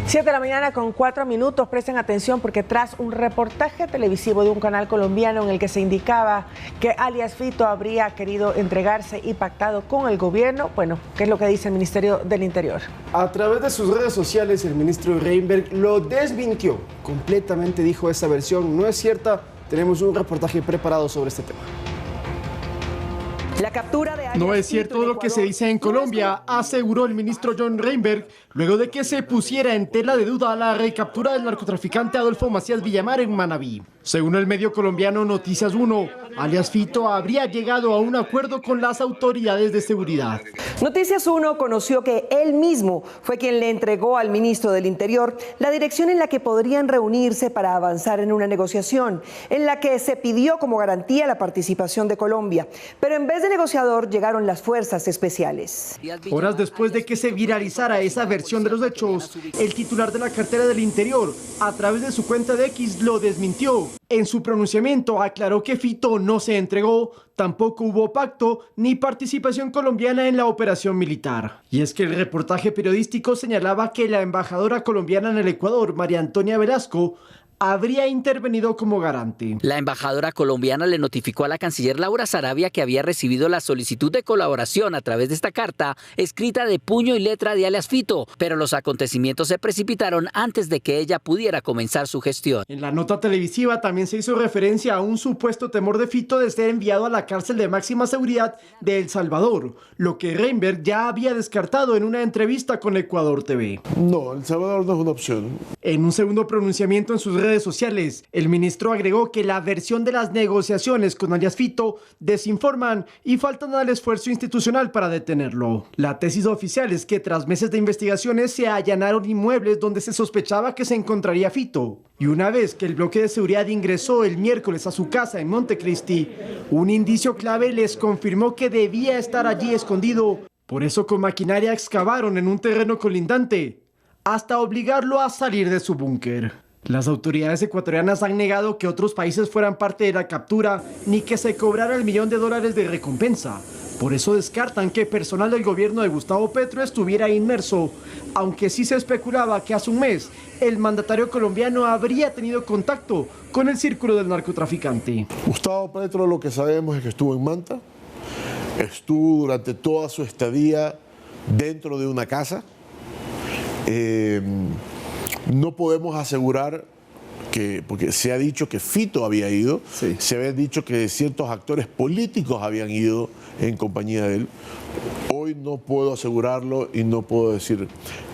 7 de la mañana con 4 minutos. Presten atención porque tras un reportaje televisivo de un canal colombiano en el que se indicaba que alias Fito habría querido entregarse y pactado con el gobierno, bueno, ¿qué es lo que dice el Ministerio del Interior? A través de sus redes sociales, el ministro Reinberg lo desmintió. Completamente dijo: esa versión no es cierta. Tenemos un reportaje preparado sobre este tema. La captura de No es cierto lo que se dice en Colombia, aseguró el ministro John Reinberg, luego de que se pusiera en tela de duda la recaptura del narcotraficante Adolfo Macías Villamar en Manabí. Según el medio colombiano Noticias 1, alias Fito habría llegado a un acuerdo con las autoridades de seguridad. Noticias 1 conoció que él mismo fue quien le entregó al ministro del Interior la dirección en la que podrían reunirse para avanzar en una negociación, en la que se pidió como garantía la participación de Colombia. Pero en vez de negociador llegaron las fuerzas especiales. Horas después de que se viralizara esa versión de los hechos, el titular de la cartera del Interior, a través de su cuenta de X, lo desmintió. En su pronunciamiento aclaró que Fito no se entregó, tampoco hubo pacto ni participación colombiana en la operación militar. Y es que el reportaje periodístico señalaba que la embajadora colombiana en el Ecuador, María Antonia Velasco, habría intervenido como garante. La embajadora colombiana le notificó a la canciller Laura Sarabia que había recibido la solicitud de colaboración a través de esta carta escrita de puño y letra de alias Fito, pero los acontecimientos se precipitaron antes de que ella pudiera comenzar su gestión. En la nota televisiva también se hizo referencia a un supuesto temor de Fito de ser enviado a la cárcel de máxima seguridad de El Salvador, lo que Reinberg ya había descartado en una entrevista con Ecuador TV. No, El Salvador no es una opción. En un segundo pronunciamiento en sus redes sociales, el ministro agregó que la versión de las negociaciones con alias Fito desinforman y faltan al esfuerzo institucional para detenerlo. La tesis oficial es que tras meses de investigaciones se allanaron inmuebles donde se sospechaba que se encontraría Fito. Y una vez que el bloque de seguridad ingresó el miércoles a su casa en Montecristi, un indicio clave les confirmó que debía estar allí escondido. Por eso con maquinaria excavaron en un terreno colindante, hasta obligarlo a salir de su búnker. Las autoridades ecuatorianas han negado que otros países fueran parte de la captura ni que se cobrara el $1 millón de recompensa. Por eso descartan que personal del gobierno de Gustavo Petro estuviera inmerso, aunque sí se especulaba que hace un mes el mandatario colombiano habría tenido contacto con el círculo del narcotraficante. Gustavo Petro, lo que sabemos es que estuvo en Manta, estuvo durante toda su estadía dentro de una casa. No podemos asegurar que, porque se ha dicho que Fito había ido, sí. Se había dicho que ciertos actores políticos habían ido en compañía de él. Hoy no puedo asegurarlo y no puedo decir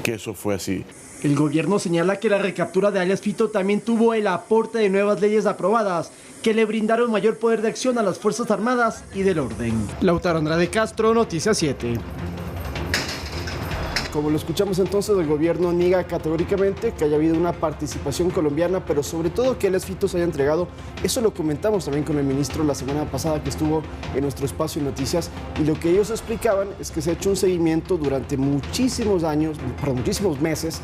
que eso fue así. El gobierno señala que la recaptura de alias Fito también tuvo el aporte de nuevas leyes aprobadas que le brindaron mayor poder de acción a las Fuerzas Armadas y del orden. Lautaro Andrade Castro, Noticias 7. Como lo escuchamos entonces, el gobierno niega categóricamente que haya habido una participación colombiana, pero sobre todo que alias Fito se haya entregado. Eso lo comentamos también con el ministro la semana pasada que estuvo en nuestro espacio de noticias, y lo que ellos explicaban es que se ha hecho un seguimiento durante muchísimos meses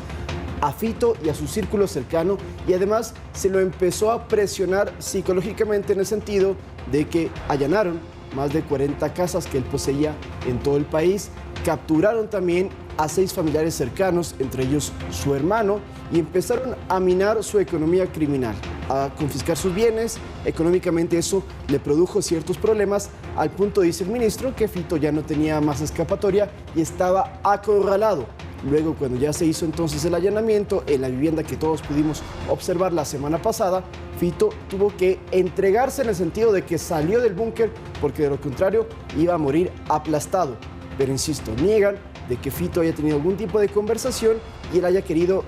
a Fito y a su círculo cercano, y además se lo empezó a presionar psicológicamente en el sentido de que allanaron más de 40 casas que él poseía en todo el país, capturaron también a 6 familiares cercanos, entre ellos su hermano, y empezaron a minar su economía criminal, a confiscar sus bienes. Económicamente eso le produjo ciertos problemas, al punto, dice el ministro, que Fito ya no tenía más escapatoria y estaba acorralado. Luego, cuando ya se hizo entonces el allanamiento en la vivienda que todos pudimos observar la semana pasada, Fito tuvo que entregarse en el sentido de que salió del búnker, porque de lo contrario iba a morir aplastado. Pero insisto, niegan de que Fito haya tenido algún tipo de conversación y él haya querido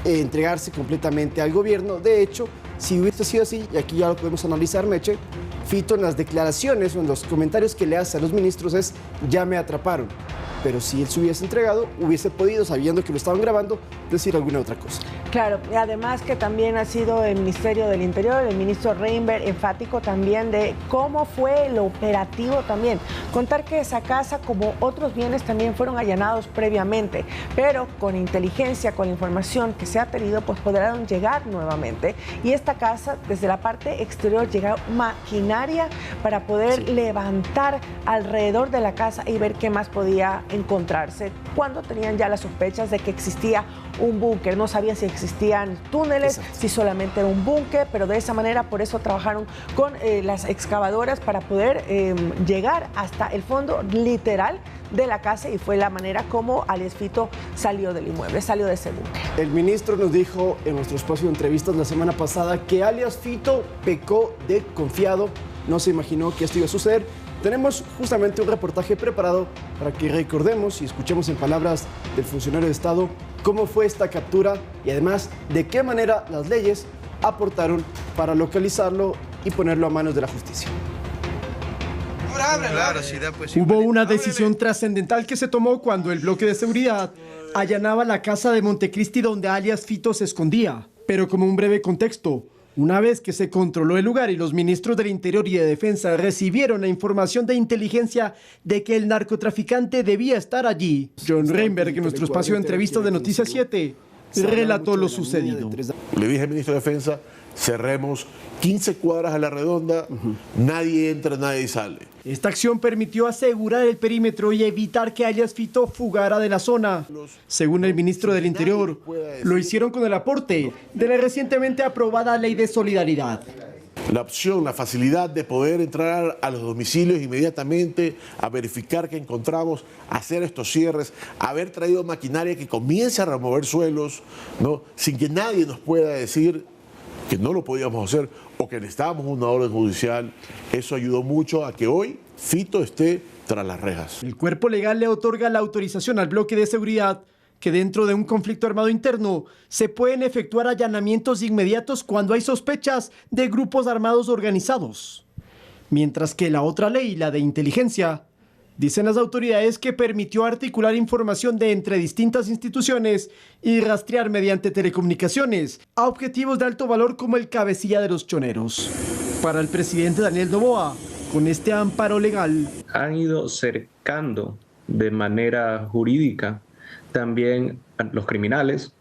entregarse completamente al gobierno. De hecho, si hubiese sido así, y aquí ya lo podemos analizar, Meche, Fito en las declaraciones o en los comentarios que le hace a los ministros es: ya me atraparon. Pero si él se hubiese entregado, hubiese podido, sabiendo que lo estaban grabando, decir alguna otra cosa. Claro, y además que también ha sido el Ministerio del Interior, el ministro Reinberg, enfático también de cómo fue el operativo también. Contar que esa casa, como otros bienes, también fueron allanados previamente, pero con inteligencia, con la información que se ha tenido, pues podrán llegar nuevamente. Y esta casa, desde la parte exterior, llega maquinaria para poder levantar alrededor de la casa y ver qué más podía encontrarse cuando tenían ya las sospechas de que existía un búnker. No sabían si existían túneles, si solamente era un búnker, pero de esa manera, por eso trabajaron con las excavadoras para poder llegar hasta el fondo literal de la casa, y fue la manera como alias Fito salió del inmueble, salió de ese búnker. El ministro nos dijo en nuestro espacio de entrevistas la semana pasada que alias Fito pecó de confiado, no se imaginó que esto iba a suceder. Tenemos justamente un reportaje preparado para que recordemos y escuchemos en palabras del funcionario de Estado cómo fue esta captura y además de qué manera las leyes aportaron para localizarlo y ponerlo a manos de la justicia. Hubo una decisión trascendental que se tomó cuando el bloque de seguridad allanaba la casa de Montecristi donde alias Fito se escondía. Pero como un breve contexto, una vez que se controló el lugar y los ministros del Interior y de Defensa recibieron la información de inteligencia de que el narcotraficante debía estar allí, John Reinberg, en nuestro espacio de entrevistas de Noticias 7, relató lo sucedido. Le dije al ministro de Defensa, cerremos 15 cuadras a la redonda, nadie entra, nadie sale. Esta acción permitió asegurar el perímetro y evitar que alias Fito fugara de la zona. Según el ministro del Interior, lo hicieron con el aporte de la recientemente aprobada Ley de Solidaridad. La opción, la facilidad de poder entrar a los domicilios inmediatamente, a verificar que encontramos, hacer estos cierres, haber traído maquinaria que comience a remover suelos, ¿no? Sin que nadie nos pueda decir que no lo podíamos hacer o que necesitábamos una orden judicial. Eso ayudó mucho a que hoy Fito esté tras las rejas. El cuerpo legal le otorga la autorización al bloque de seguridad que dentro de un conflicto armado interno se pueden efectuar allanamientos inmediatos cuando hay sospechas de grupos armados organizados. Mientras que la otra ley, la de inteligencia, dicen las autoridades que permitió articular información de entre distintas instituciones y rastrear mediante telecomunicaciones a objetivos de alto valor como el cabecilla de los choneros. Para el presidente Daniel Noboa, con este amparo legal, han ido cercando de manera jurídica también a los criminales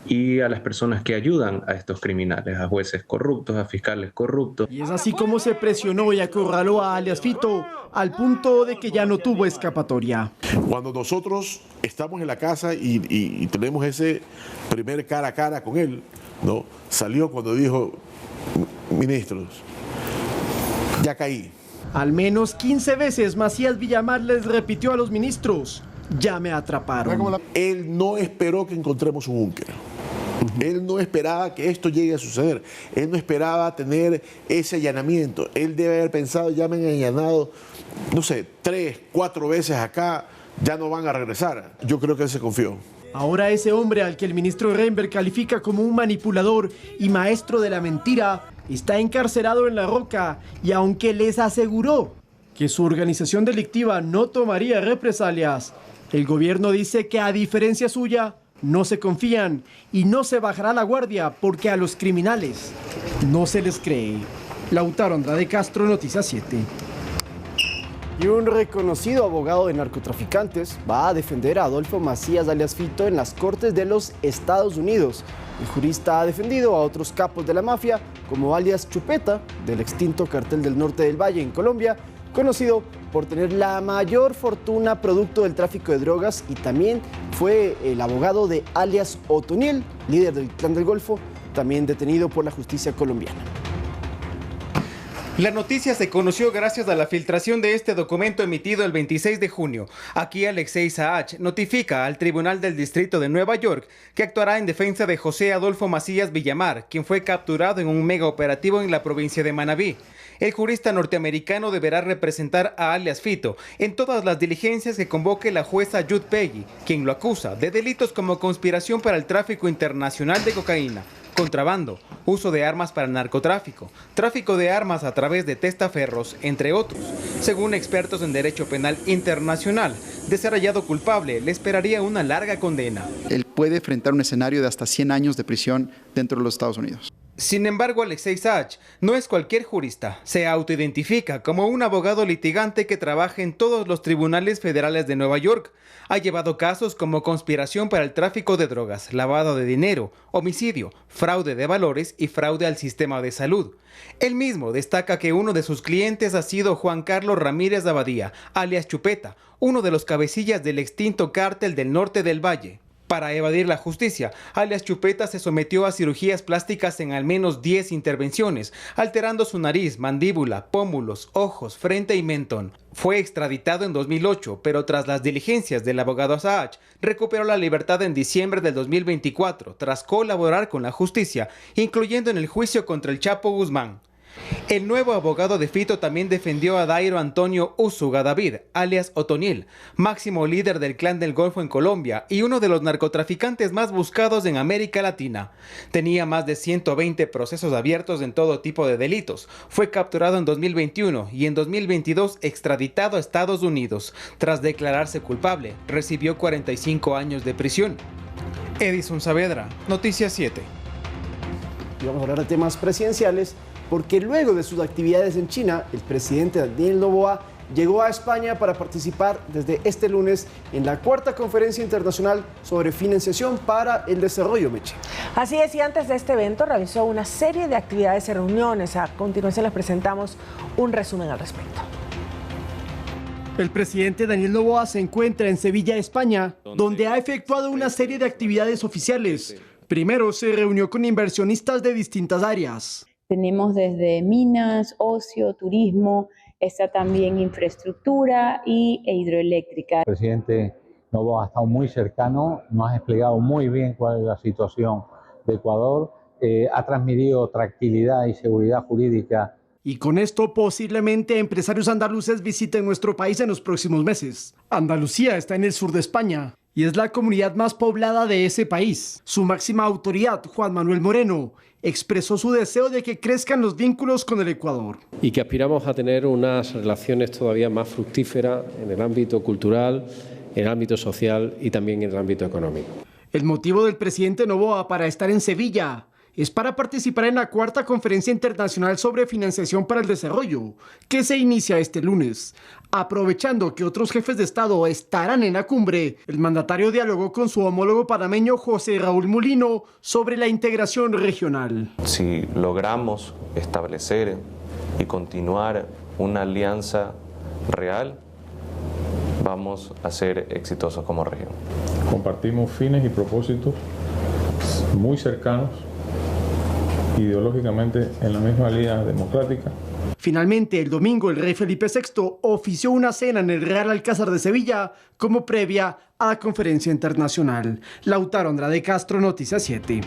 y a las personas que ayudan a estos criminales, a jueces corruptos, a fiscales corruptos. Y es así como se presionó y acorraló a alias Fito al punto de que ya no tuvo escapatoria. Cuando nosotros estamos en la casa y tenemos ese primer cara a cara con él, ¿no? Salió cuando dijo, ministros, ya caí. Al menos 15 veces Macías Villamar les repitió a los ministros, ya me atraparon. Él no esperó que encontremos un búnker. Él no esperaba que esto llegue a suceder. Él no esperaba tener ese allanamiento. Él debe haber pensado, ya me han allanado, no sé, 3, 4 veces acá, ya no van a regresar. Yo creo que él se confió. Ahora ese hombre al que el ministro Reinberg califica como un manipulador y maestro de la mentira, está encarcelado en La Roca y aunque les aseguró que su organización delictiva no tomaría represalias, el gobierno dice que a diferencia suya no se confían y no se bajará la guardia porque a los criminales no se les cree. Lautaro Andrade Castro, Noticias 7. Y un reconocido abogado de narcotraficantes va a defender a Adolfo Macías alias Fito en las Cortes de los Estados Unidos. El jurista ha defendido a otros capos de la mafia, como alias Chupeta, del extinto Cartel del Norte del Valle en Colombia, conocido por tener la mayor fortuna producto del tráfico de drogas, y también fue el abogado de alias Otoniel, líder del Clan del Golfo, también detenido por la justicia colombiana. La noticia se conoció gracias a la filtración de este documento emitido el 26 de junio. Aquí Alexei Saach notifica al Tribunal del Distrito de Nueva York que actuará en defensa de José Adolfo Macías Villamar, quien fue capturado en un mega operativo en la provincia de Manabí. El jurista norteamericano deberá representar a alias Fito en todas las diligencias que convoque la jueza Jude Peggy, quien lo acusa de delitos como conspiración para el tráfico internacional de cocaína, contrabando, uso de armas para el narcotráfico, tráfico de armas a través de testaferros, entre otros. Según expertos en derecho penal internacional, de ser hallado culpable, le esperaría una larga condena. Él puede enfrentar un escenario de hasta 100 años de prisión dentro de los Estados Unidos. Sin embargo, Alexei Saach no es cualquier jurista. Se autoidentifica como un abogado litigante que trabaja en todos los tribunales federales de Nueva York. Ha llevado casos como conspiración para el tráfico de drogas, lavado de dinero, homicidio, fraude de valores y fraude al sistema de salud. Él mismo destaca que uno de sus clientes ha sido Juan Carlos Ramírez Abadía, alias Chupeta, uno de los cabecillas del extinto cártel del Norte del Valle. Para evadir la justicia, alias Chupeta se sometió a cirugías plásticas en al menos 10 intervenciones, alterando su nariz, mandíbula, pómulos, ojos, frente y mentón. Fue extraditado en 2008, pero tras las diligencias del abogado Saach, recuperó la libertad en diciembre del 2024, tras colaborar con la justicia, incluyendo en el juicio contra el Chapo Guzmán. El nuevo abogado de Fito también defendió a Dairo Antonio Úsuga David, alias Otoniel, máximo líder del Clan del Golfo en Colombia y uno de los narcotraficantes más buscados en América Latina. Tenía más de 120 procesos abiertos en todo tipo de delitos. Fue capturado en 2021 y en 2022 extraditado a Estados Unidos. Tras declararse culpable, recibió 45 años de prisión. Edison Saavedra, Noticias 7. Y vamos a hablar de temas presidenciales, porque luego de sus actividades en China, el presidente Daniel Noboa llegó a España para participar desde este lunes en la 4ª Conferencia Internacional sobre Financiación para el Desarrollo, Meche. Así es, y antes de este evento realizó una serie de actividades y reuniones. A continuación les presentamos un resumen al respecto. El presidente Daniel Noboa se encuentra en Sevilla, España, donde ha efectuado una serie de actividades oficiales. Primero se reunió con inversionistas de distintas áreas. Tenemos desde minas, ocio, turismo, está también infraestructura e hidroeléctrica. El presidente Noboa ha estado muy cercano, nos ha explicado muy bien cuál es la situación de Ecuador, ha transmitido tranquilidad y seguridad jurídica. Y con esto posiblemente empresarios andaluces visiten nuestro país en los próximos meses. Andalucía está en el sur de España y es la comunidad más poblada de ese país. Su máxima autoridad, Juan Manuel Moreno, expresó su deseo de que crezcan los vínculos con el Ecuador. Y que aspiramos a tener unas relaciones todavía más fructíferas en el ámbito cultural, en el ámbito social y también en el ámbito económico. El motivo del presidente Noboa para estar en Sevilla es para participar en la 4ª Conferencia Internacional sobre Financiación para el Desarrollo, que se inicia este lunes. Aprovechando que otros jefes de Estado estarán en la cumbre, el mandatario dialogó con su homólogo panameño José Raúl Mulino sobre la integración regional. Si logramos establecer y continuar una alianza real, vamos a ser exitosos como región. Compartimos fines y propósitos muy cercanos, ideológicamente en la misma línea democrática. Finalmente, el domingo, el rey Felipe VI ofició una cena en el Real Alcázar de Sevilla como previa a la conferencia internacional. Lautaro Andrade Castro, Noticias 7.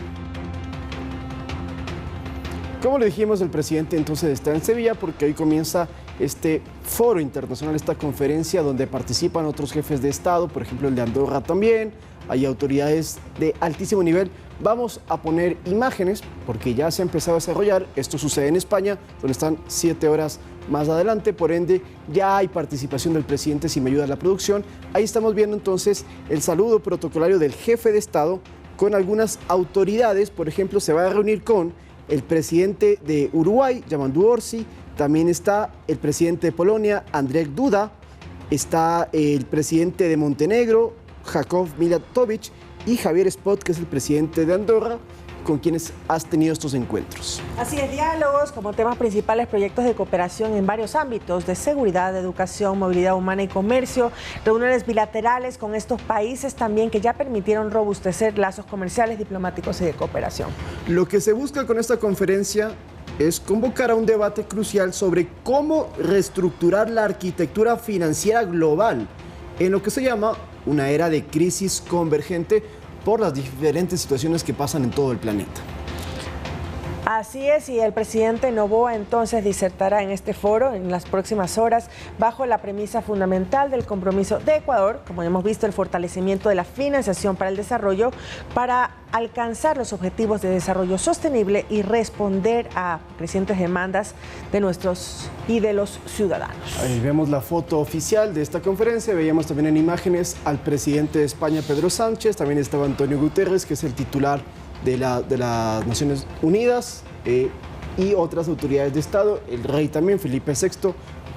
Como le dijimos, el presidente entonces está en Sevilla porque hoy comienza este foro internacional, esta conferencia donde participan otros jefes de Estado, por ejemplo el de Andorra también, hay autoridades de altísimo nivel. Vamos a poner imágenes porque ya se ha empezado a desarrollar, esto sucede en España, donde están 7 horas más adelante, por ende ya hay participación del presidente, si me ayuda la producción. Ahí estamos viendo entonces el saludo protocolario del jefe de Estado con algunas autoridades, por ejemplo se va a reunir con el presidente de Uruguay, Yamandu Orsi, también está el presidente de Polonia, Andrzej Duda, está el presidente de Montenegro, Jakub Milatovic, y Javier Espot, que es el presidente de Andorra, con quienes has tenido estos encuentros. Así es, diálogos como temas principales, proyectos de cooperación en varios ámbitos de seguridad, educación, movilidad humana y comercio, reuniones bilaterales con estos países también que ya permitieron robustecer lazos comerciales, diplomáticos y de cooperación. Lo que se busca con esta conferencia es convocar a un debate crucial sobre cómo reestructurar la arquitectura financiera global en lo que se llama una era de crisis convergente por las diferentes situaciones que pasan en todo el planeta. Así es, y el presidente Noboa entonces disertará en este foro en las próximas horas bajo la premisa fundamental del compromiso de Ecuador, como hemos visto, el fortalecimiento de la financiación para el desarrollo para alcanzar los objetivos de desarrollo sostenible y responder a crecientes demandas de nuestros y de los ciudadanos. Ahí vemos la foto oficial de esta conferencia, veíamos también en imágenes al presidente de España, Pedro Sánchez, también estaba Antonio Guterres, que es el titular de las Naciones Unidas, y otras autoridades de Estado, el rey también, Felipe VI.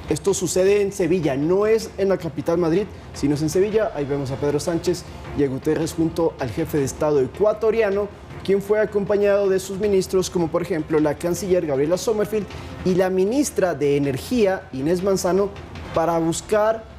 Esto sucede en Sevilla, no es en la capital Madrid, sino es en Sevilla. Ahí vemos a Pedro Sánchez y a Guterres junto al jefe de Estado ecuatoriano, quien fue acompañado de sus ministros, como por ejemplo la canciller Gabriela Sommerfield y la ministra de Energía, Inés Manzano, para buscar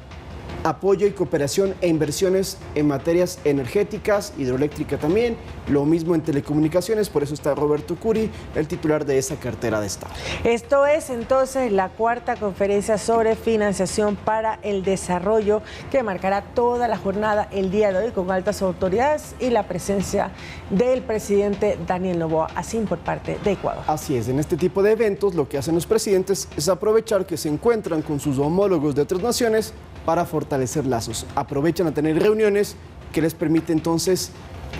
apoyo y cooperación e inversiones en materias energéticas, hidroeléctrica también, lo mismo en telecomunicaciones, por eso está Roberto Curi, el titular de esa cartera de Estado. Esto es entonces la cuarta conferencia sobre financiación para el desarrollo que marcará toda la jornada el día de hoy con altas autoridades y la presencia del presidente Daniel Noboa, así por parte de Ecuador. Así es, en este tipo de eventos lo que hacen los presidentes es aprovechar que se encuentran con sus homólogos de otras naciones para fortalecer lazos. Aprovechan a tener reuniones que les permite entonces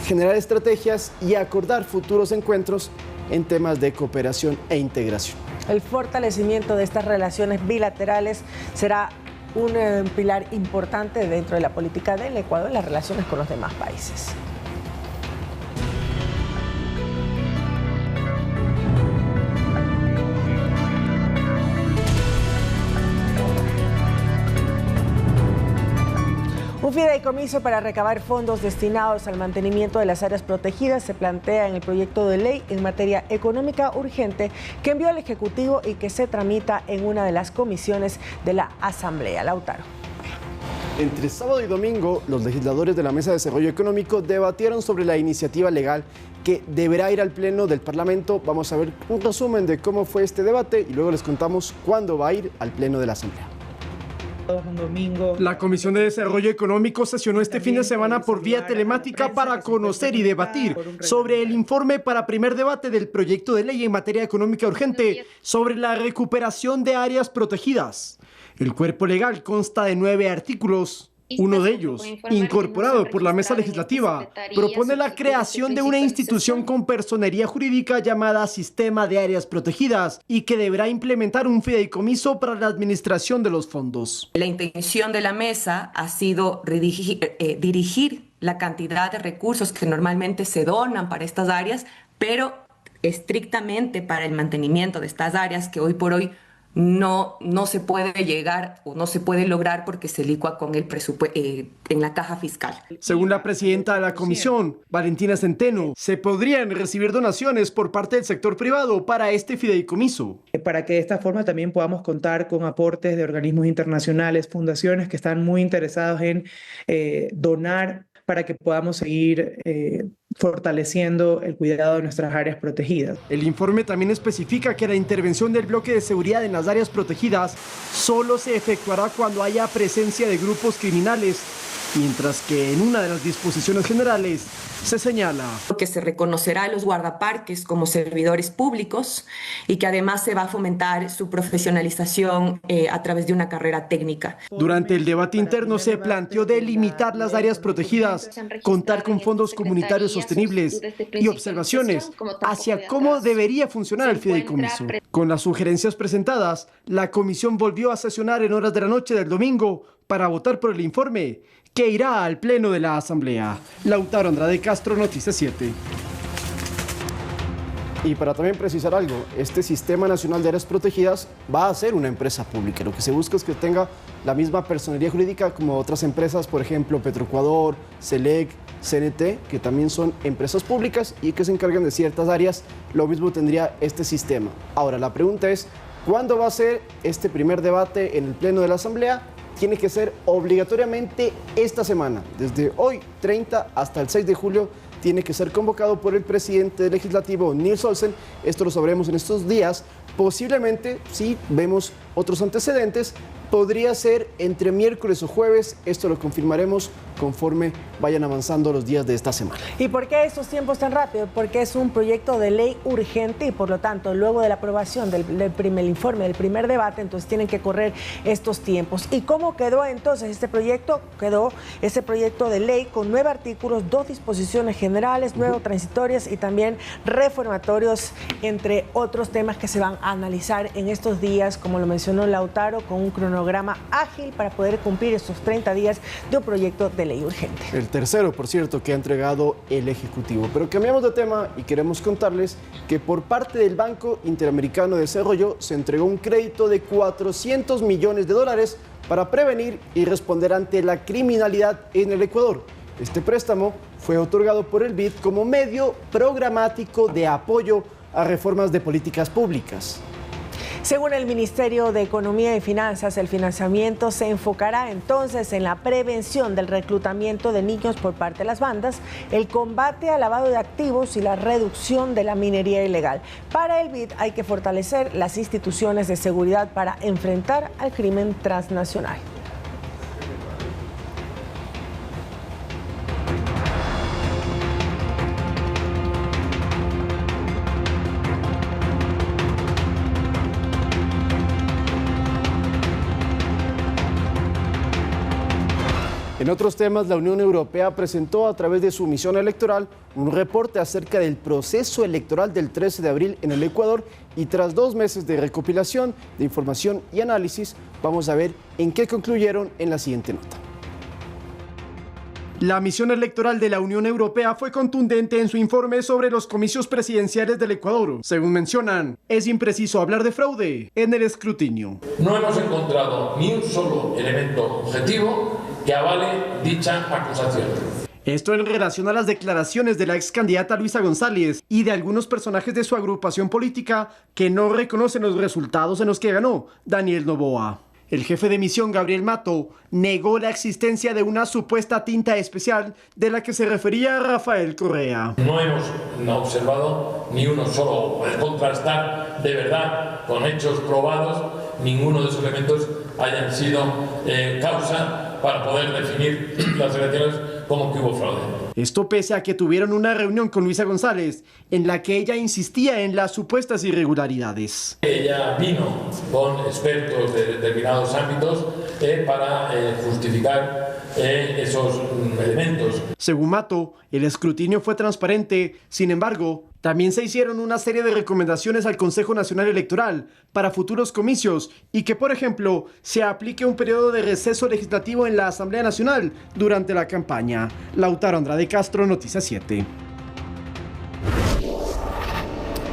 generar estrategias y acordar futuros encuentros en temas de cooperación e integración. El fortalecimiento de estas relaciones bilaterales será un pilar importante dentro de la política del Ecuador en las relaciones con los demás países. Un fideicomiso para recabar fondos destinados al mantenimiento de las áreas protegidas se plantea en el proyecto de ley en materia económica urgente que envió el Ejecutivo y que se tramita en una de las comisiones de la Asamblea. Lautaro. Entre sábado y domingo, los legisladores de la Mesa de Desarrollo Económico debatieron sobre la iniciativa legal que deberá ir al Pleno del Parlamento. Vamos a ver un resumen de cómo fue este debate y luego les contamos cuándo va a ir al Pleno de la Asamblea. La Comisión de Desarrollo Económico sesionó este fin de semana por vía telemática para conocer y debatir sobre el informe para primer debate del proyecto de ley en materia económica urgente sobre la recuperación de áreas protegidas. El cuerpo legal consta de 9 artículos. Uno de ellos, incorporado por la Mesa Legislativa, propone la creación de una institución con personería jurídica llamada Sistema de Áreas Protegidas y que deberá implementar un fideicomiso para la administración de los fondos. La intención de la mesa ha sido dirigir la cantidad de recursos que normalmente se donan para estas áreas, pero estrictamente para el mantenimiento de estas áreas que hoy por hoy no se puede llegar o no se puede lograr porque se licúa con el presupuesto en la caja fiscal. Según la presidenta de la comisión, Valentina Centeno, se podrían recibir donaciones por parte del sector privado para este fideicomiso. Para que de esta forma también podamos contar con aportes de organismos internacionales, fundaciones que están muy interesados en donar para que podamos seguir fortaleciendo el cuidado de nuestras áreas protegidas. El informe también especifica que la intervención del bloque de seguridad en las áreas protegidas solo se efectuará cuando haya presencia de grupos criminales, mientras que en una de las disposiciones generales se señala que se reconocerá a los guardaparques como servidores públicos y que además se va a fomentar su profesionalización a través de una carrera técnica. Durante el debate interno se planteó delimitar las áreas protegidas, contar con fondos comunitarios sostenibles y observaciones hacia cómo debería funcionar el fideicomiso. Con las sugerencias presentadas, la comisión volvió a sesionar en horas de la noche del domingo para votar por el informe que irá al Pleno de la Asamblea. Lautaro Andrade Castro, Noticias 7. Y para también precisar algo, este Sistema Nacional de Áreas Protegidas va a ser una empresa pública. Lo que se busca es que tenga la misma personería jurídica como otras empresas, por ejemplo, Petroecuador, Selec, CNT, que también son empresas públicas y que se encargan de ciertas áreas. Lo mismo tendría este sistema. Ahora, la pregunta es, ¿cuándo va a ser este primer debate en el Pleno de la Asamblea? Tiene que ser obligatoriamente esta semana, desde hoy 30 hasta el 6 de julio, tiene que ser convocado por el presidente del Legislativo, Nils Olsen. Esto lo sabremos en estos días. Posiblemente, si vemos otros antecedentes, podría ser entre miércoles o jueves. Esto lo confirmaremos conforme vayan avanzando los días de esta semana. ¿Y por qué estos tiempos tan rápidos? Porque es un proyecto de ley urgente y por lo tanto luego de la aprobación del primer informe, del primer debate, entonces tienen que correr estos tiempos. ¿Y cómo quedó entonces este proyecto? Quedó ese proyecto de ley con 9 artículos, 2 disposiciones generales, 9 transitorias y también reformatorios, entre otros temas que se van a analizar en estos días, como lo mencioné mencionó Lautaro, con un cronograma ágil para poder cumplir estos 30 días de un proyecto de ley urgente. El tercero, por cierto, que ha entregado el Ejecutivo. Pero cambiamos de tema y queremos contarles que por parte del Banco Interamericano de Desarrollo se entregó un crédito de $400 millones para prevenir y responder ante la criminalidad en el Ecuador. Este préstamo fue otorgado por el BID como medio programático de apoyo a reformas de políticas públicas. Según el Ministerio de Economía y Finanzas, el financiamiento se enfocará entonces en la prevención del reclutamiento de niños por parte de las bandas, el combate al lavado de activos y la reducción de la minería ilegal. Para el BID hay que fortalecer las instituciones de seguridad para enfrentar al crimen transnacional. En otros temas, la Unión Europea presentó a través de su misión electoral un reporte acerca del proceso electoral del 13 de abril en el Ecuador y tras 2 meses de recopilación de información y análisis, vamos a ver en qué concluyeron en la siguiente nota. La misión electoral de la Unión Europea fue contundente en su informe sobre los comicios presidenciales del Ecuador. Según mencionan, es impreciso hablar de fraude en el escrutinio. No hemos encontrado ni un solo elemento objetivo que avale dicha acusación. Esto en relación a las declaraciones de la ex candidata Luisa González y de algunos personajes de su agrupación política que no reconocen los resultados en los que ganó Daniel Noboa. El jefe de misión, Gabriel Mato, negó la existencia de una supuesta tinta especial de la que se refería Rafael Correa. No hemos observado ni uno solo, poder contrastar de verdad con hechos probados, ninguno de esos elementos hayan sido causa para poder definir las elecciones como que hubo fraude. Esto pese a que tuvieron una reunión con Luisa González en la que ella insistía en las supuestas irregularidades. Ella vino con expertos de determinados ámbitos para justificar esos elementos. Según Mato, el escrutinio fue transparente, sin embargo, también se hicieron una serie de recomendaciones al Consejo Nacional Electoral para futuros comicios y que, por ejemplo, se aplique un periodo de receso legislativo en la Asamblea Nacional durante la campaña. Lautaro Andrade Castro, Noticias 7.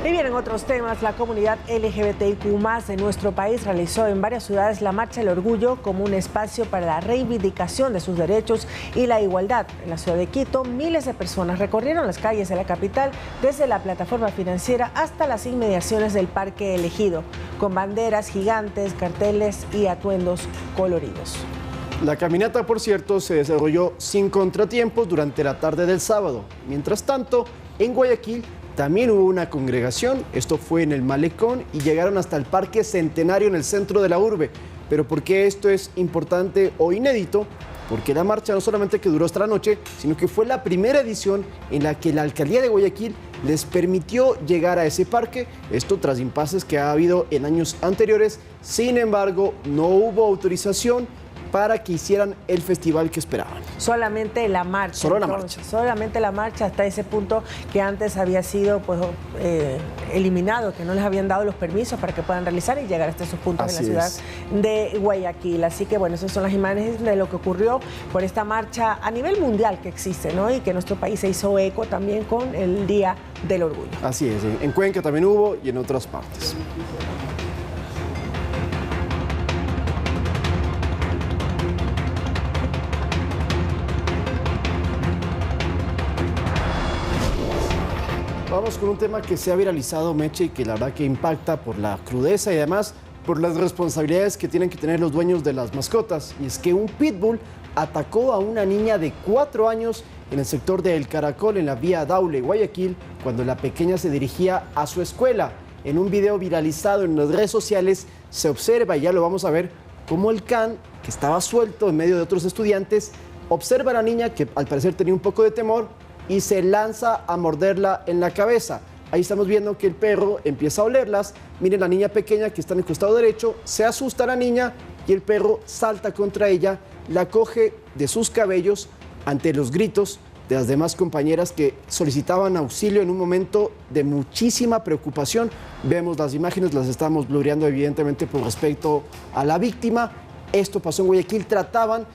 Y bien, en otros temas, la comunidad LGBTIQ+ de nuestro país realizó en varias ciudades la Marcha del Orgullo como un espacio para la reivindicación de sus derechos y la igualdad. En la ciudad de Quito, miles de personas recorrieron las calles de la capital desde la plataforma financiera hasta las inmediaciones del Parque Elegido, con banderas gigantes, carteles y atuendos coloridos. La caminata, por cierto, se desarrolló sin contratiempos durante la tarde del sábado. Mientras tanto, en Guayaquil también hubo una congregación, esto fue en el Malecón y llegaron hasta el Parque Centenario en el centro de la urbe. Pero ¿por qué esto es importante o inédito? Porque la marcha no solamente que duró hasta la noche, sino que fue la primera edición en la que la Alcaldía de Guayaquil les permitió llegar a ese parque, esto tras impases que ha habido en años anteriores. Sin embargo, no hubo autorización para que hicieran el festival que esperaban. Solamente la marcha. Solo la marcha. Solamente la marcha hasta ese punto que antes había sido eliminado, que no les habían dado los permisos para que puedan realizar y llegar hasta esos puntos en la ciudad de Guayaquil. Así que bueno, esas son las imágenes de lo que ocurrió por esta marcha a nivel mundial que existe, ¿no? Y que nuestro país se hizo eco también con el Día del Orgullo. Así es, en Cuenca también hubo y en otras partes. Vamos con un tema que se ha viralizado, Meche, y que la verdad que impacta por la crudeza y además por las responsabilidades que tienen que tener los dueños de las mascotas. Y es que un pitbull atacó a una niña de 4 años en el sector de El Caracol, en la vía Daule, Guayaquil, cuando la pequeña se dirigía a su escuela. En un video viralizado en las redes sociales se observa, y ya lo vamos a ver, cómo el can, que estaba suelto en medio de otros estudiantes, observa a la niña, que al parecer tenía un poco de temor, y se lanza a morderla en la cabeza. Ahí estamos viendo que el perro empieza a olerlas. Miren la niña pequeña que está en el costado derecho, se asusta la niña y el perro salta contra ella, la coge de sus cabellos ante los gritos de las demás compañeras que solicitaban auxilio en un momento de muchísima preocupación. Vemos las imágenes, las estamos blureando evidentemente por respecto a la víctima. Esto pasó en Guayaquil, trataban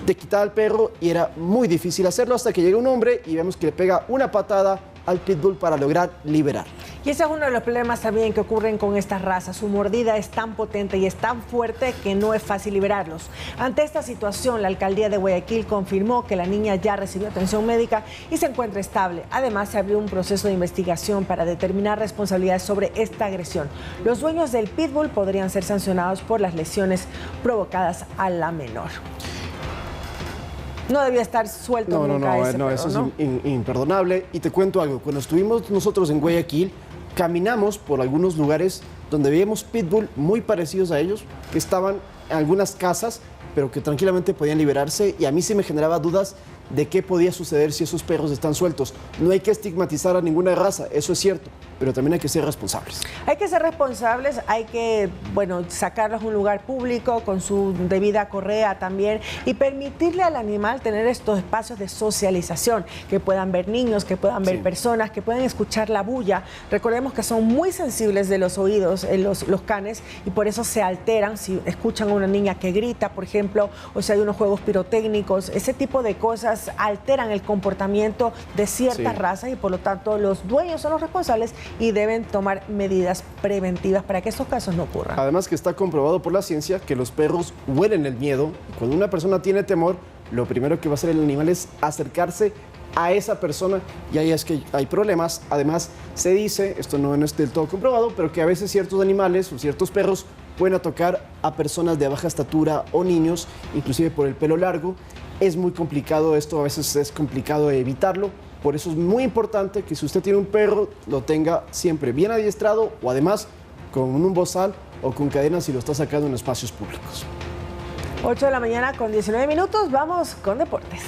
de quitar al perro y era muy difícil hacerlo hasta que llega un hombre y vemos que le pega una patada al pitbull para lograr liberar. Y ese es uno de los problemas también que ocurren con estas razas. Su mordida es tan potente y es tan fuerte que no es fácil liberarlos. Ante esta situación, la alcaldía de Guayaquil confirmó que la niña ya recibió atención médica y se encuentra estable. Además, se abrió un proceso de investigación para determinar responsabilidades sobre esta agresión. Los dueños del pitbull podrían ser sancionados por las lesiones provocadas a la menor. No debía estar suelto nunca ese perro, eso es imperdonable. Y te cuento algo, cuando estuvimos nosotros en Guayaquil, caminamos por algunos lugares donde veíamos pitbull muy parecidos a ellos, que estaban en algunas casas, pero que tranquilamente podían liberarse, y a mí sí me generaba dudas de qué podía suceder si esos perros están sueltos. No hay que estigmatizar a ninguna raza, eso es cierto, pero también hay que ser responsables. Hay que ser responsables, hay que, sacarlos a un lugar público con su debida correa también y permitirle al animal tener estos espacios de socialización, que puedan ver niños, que puedan ver personas, que puedan escuchar la bulla. Recordemos que son muy sensibles de los oídos los canes y por eso se alteran si escuchan a una niña que grita, por ejemplo, o si hay unos juegos pirotécnicos. Ese tipo de cosas alteran el comportamiento de ciertas razas y por lo tanto los dueños son los responsables y deben tomar medidas preventivas para que estos casos no ocurran. Además que está comprobado por la ciencia que los perros huelen el miedo. Cuando una persona tiene temor, lo primero que va a hacer el animal es acercarse a esa persona y ahí es que hay problemas. Además, se dice, esto no es del todo comprobado, pero que a veces ciertos animales o ciertos perros pueden atacar a personas de baja estatura o niños, inclusive por el pelo largo. Es muy complicado esto, a veces es complicado evitarlo. Por eso es muy importante que si usted tiene un perro, lo tenga siempre bien adiestrado o además con un bozal o con cadenas si lo está sacando en espacios públicos. 8 de la mañana con 19 minutos, vamos con deportes.